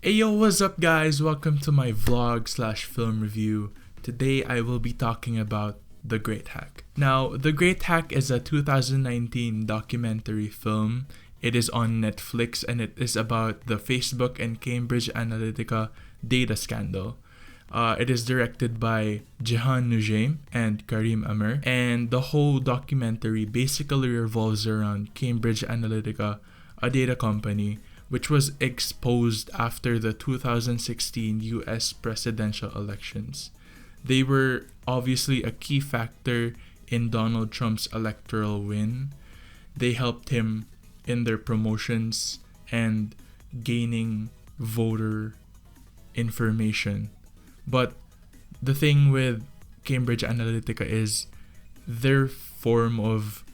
Yo, what's up, guys? Welcome to my vlog slash film review. Today I will be talking about The Great Hack. Now, The Great Hack is a 2019 documentary film. It is on Netflix and it is about the Facebook and Cambridge Analytica data scandal. It is directed by Jehan Noujaim and Karim Amer, and the whole documentary basically revolves around Cambridge Analytica, a data company which was exposed after the 2016 US presidential elections. They were obviously a key factor in Donald Trump's electoral win. They helped him in their promotions and gaining voter information. But the thing with Cambridge Analytica is their form of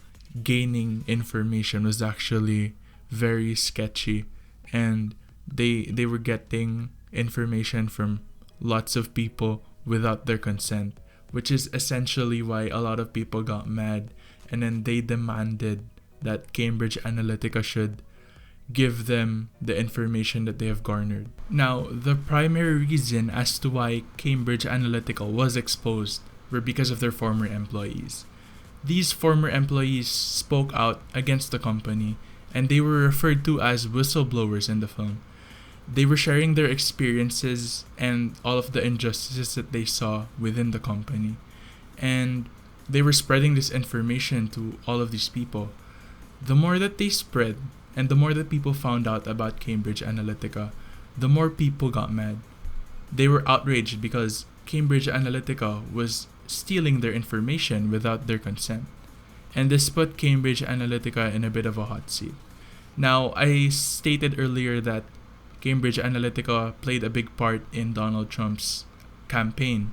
gaining information was actually very sketchy, and they were getting information from lots of people without their consent, which is essentially why a lot of people got mad, and then they demanded that Cambridge Analytica should give them the information that they have garnered. Now, the primary reason as to why Cambridge Analytica was exposed were because of their former employees. These former employees spoke out against the company, and they were referred to as whistleblowers in the film. They were sharing their experiences and all of the injustices that they saw within the company, and they were spreading this information to all of these people. The more that they spread, and the more that people found out about Cambridge Analytica, the more people got mad. They were outraged because Cambridge Analytica was stealing their information without their consent. And this put Cambridge Analytica in a bit of a hot seat. Now, I stated earlier that Cambridge Analytica played a big part in Donald Trump's campaign.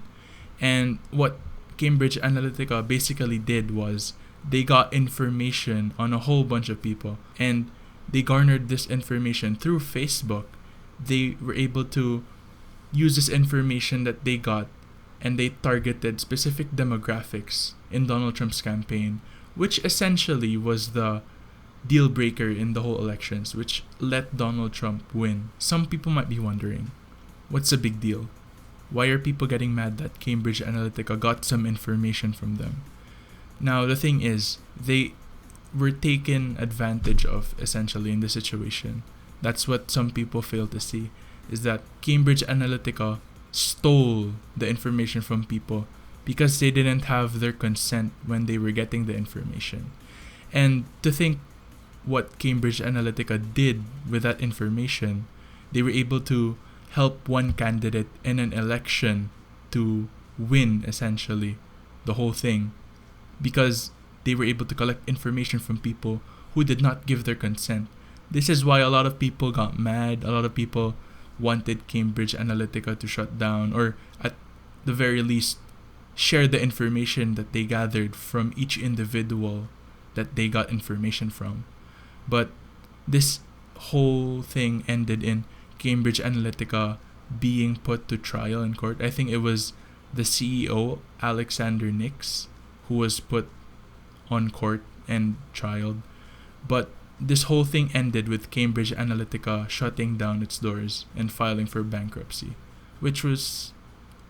And what Cambridge Analytica basically did was they got information on a whole bunch of people, and they garnered this information through Facebook. They were able to use this information that they got, and they targeted specific demographics in Donald Trump's campaign, which essentially was the deal breaker in the whole elections, which let Donald Trump win. Some people might be wondering, what's the big deal? Why are people getting mad that Cambridge Analytica got some information from them? Now, the thing is, they were taken advantage of essentially in this situation. That's what some people fail to see, is that Cambridge Analytica stole the information from people because they didn't have their consent when they were getting the information. And to think what Cambridge Analytica did with that information, they were able to help one candidate in an election to win essentially the whole thing, because they were able to collect information from people who did not give their consent. This is why a lot of people got mad. A lot of people wanted Cambridge Analytica to shut down, or at the very least share the information that they gathered from each individual that they got information from. But this whole thing ended in Cambridge Analytica being put to trial in court. I think it was the CEO, Alexander Nix, who was put on court and trialed. But this whole thing ended with Cambridge Analytica shutting down its doors and filing for bankruptcy, which was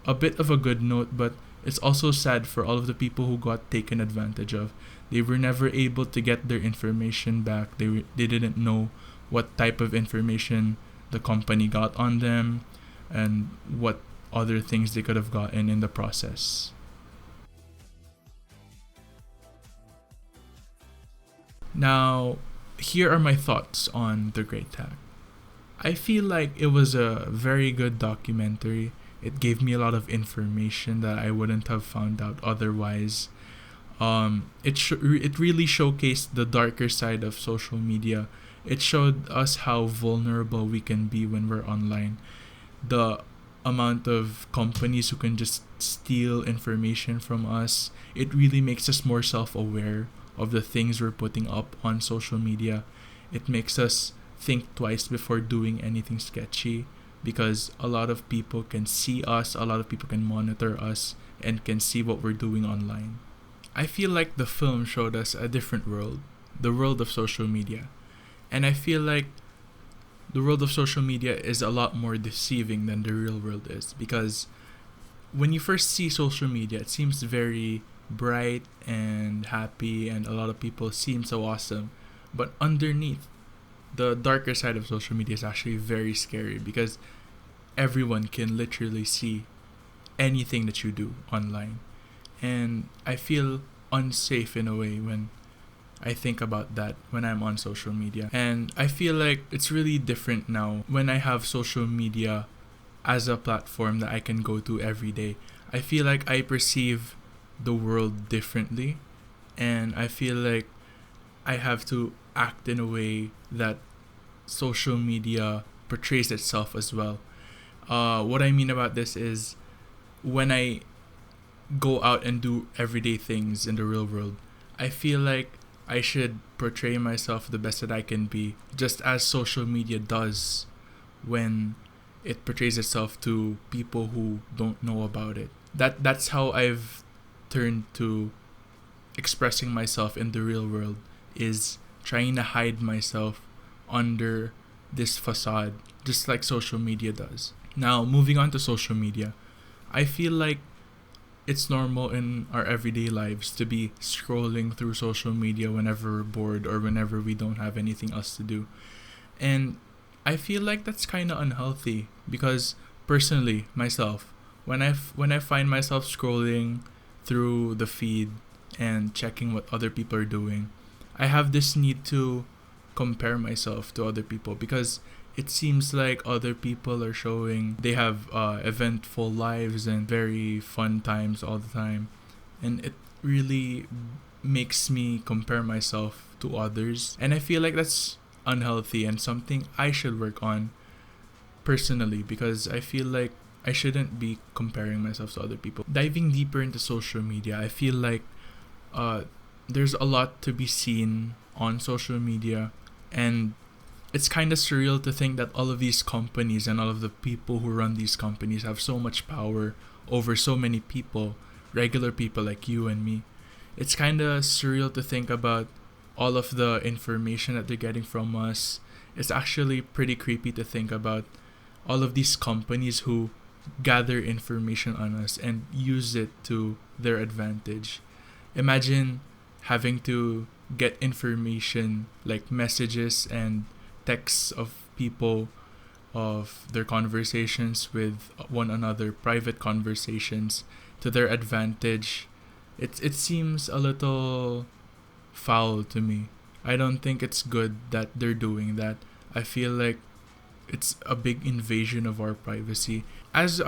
a bit of a good note, but it's also sad for all of the people who got taken advantage of. They were never able to get their information back. They didn't know what type of information the company got on them and what other things they could have gotten in the process. Now, here are my thoughts on The Great Hack. I feel like it was a very good documentary. It gave me a lot of information that I wouldn't have found out otherwise. It really showcased the darker side of social media. It showed us how vulnerable we can be when we're online. The amount of companies who can just steal information from us. It really makes us more self-aware of the things we're putting up on social media. It makes us think twice before doing anything sketchy, because a lot of people can see us, a lot of people can monitor us, and can see what we're doing online. I feel like the film showed us a different world, the world of social media. And I feel like the world of social media is a lot more deceiving than the real world is, because when you first see social media, it seems very bright and happy, and a lot of people seem so awesome. But underneath, the darker side of social media is actually very scary, because everyone can literally see anything that you do online. And I feel unsafe in a way when I think about that when I'm on social media. And I feel like it's really different now when I have social media as a platform that I can go to every day. I feel like I perceive the world differently, and I feel like I have to act in a way that social media portrays itself as well. What I mean about this is, when I go out and do everyday things in the real world, I feel like I should portray myself the best that I can be, just as social media does when it portrays itself to people who don't know about it. That's how I've turned to expressing myself in the real world, is trying to hide myself under this facade, just like social media does. Now, moving on to social media, I feel like it's normal in our everyday lives to be scrolling through social media whenever we're bored or whenever we don't have anything else to do. And I feel like that's kind of unhealthy, because personally, myself, when I find myself scrolling through the feed and checking what other people are doing, I have this need to compare myself to other people, because it seems like other people are showing they have eventful lives and very fun times all the time, and it really makes me compare myself to others, and I feel like that's unhealthy and something I should work on personally, because I feel like I shouldn't be comparing myself to other people. Diving deeper into social media, I feel like there's a lot to be seen on social media, and it's kind of surreal to think that all of these companies and all of the people who run these companies have so much power over so many people, regular people like you and me. It's kind of surreal to think about all of the information that they're getting from us. It's actually pretty creepy to think about all of these companies who gather information on us and use it to their advantage. Imagine having to get information like messages and texts of people, of their conversations with one another, private conversations, to their advantage. It seems a little foul to me. I don't think it's good that they're doing that. I feel like it's a big invasion of our privacy. As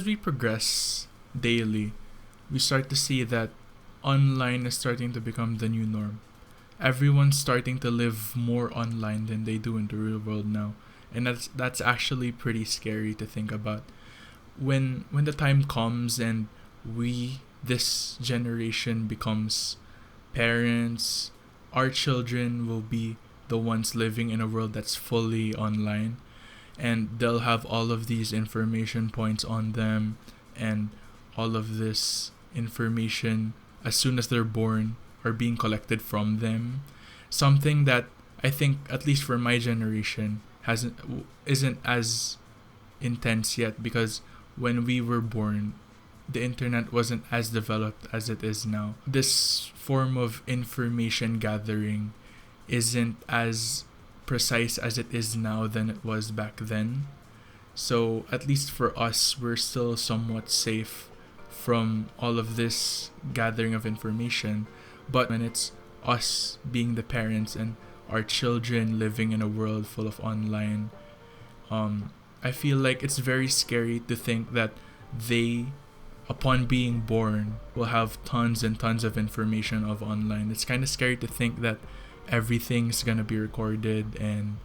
we progress daily, we start to see that online is starting to become the new norm. Everyone's starting to live more online than they do in the real world now, and that's actually pretty scary to think about. When the time comes and we, this generation, becomes parents, our children will be the ones living in a world that's fully online, and they'll have all of these information points on them, and all of this information, as soon as they're born, are being collected from them. Something that I think, at least for my generation, isn't as intense yet, because when we were born, the internet wasn't as developed as it is now. This form of information gathering isn't as precise as it is now than it was back then. So at least for us, we're still somewhat safe from all of this gathering of information. But when it's us being the parents and our children living in a world full of online, I feel like it's very scary to think that they, upon being born, will have tons and tons of information of online. It's kind of scary to think that everything's gonna be recorded and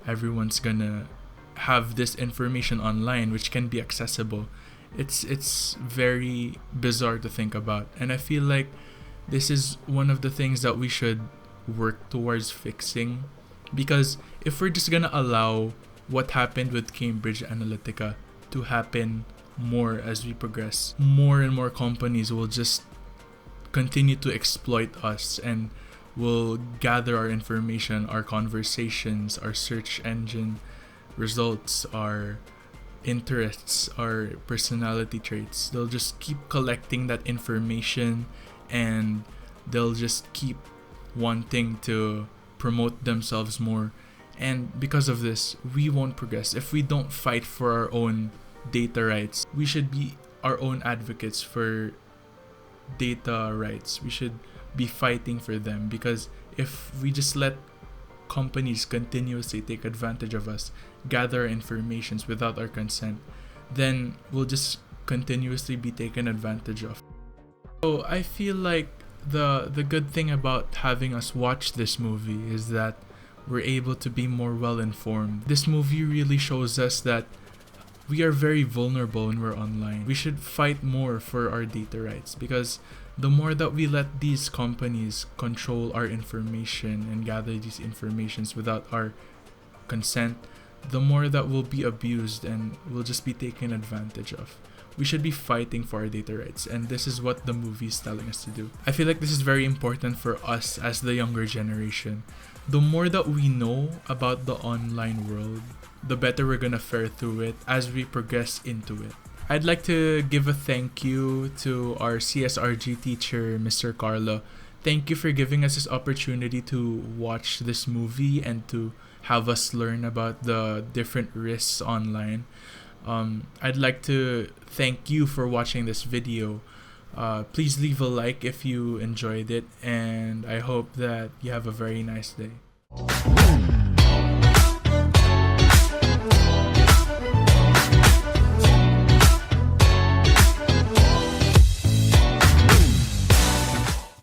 everyone's gonna have this information online, which can be accessible. It's very bizarre to think about, and I feel like this is one of the things that we should work towards fixing, because if we're just gonna allow what happened with Cambridge Analytica to happen more as we progress, more and more companies will just continue to exploit us and will gather our information, our conversations, our search engine results, our interests, our personality traits. They'll just keep collecting that information, and they'll just keep wanting to promote themselves more. And because of this, we won't progress. If we don't fight for our own data rights, we should be our own advocates for data rights. We should be fighting for them, because if we just let companies continuously take advantage of us, gather informations without our consent, then we'll just continuously be taken advantage of. So I feel like the good thing about having us watch this movie is that we're able to be more well informed. This movie really shows us that we are very vulnerable when we're online. We should fight more for our data rights, because the more that we let these companies control our information and gather these informations without our consent, the more that will be abused and will just be taken advantage of. We should be fighting for our data rights, and this is what the movie is telling us to do. I feel like this is very important for us as the younger generation. The more that we know about the online world, the better we're gonna fare through it as we progress into it. I'd like to give a thank you to our CSRG teacher, Mr. Carlo. Thank you for giving us this opportunity to watch this movie and to have us learn about the different risks online. I'd like to thank you for watching this video. Please leave a like if you enjoyed it, and I hope that you have a very nice day.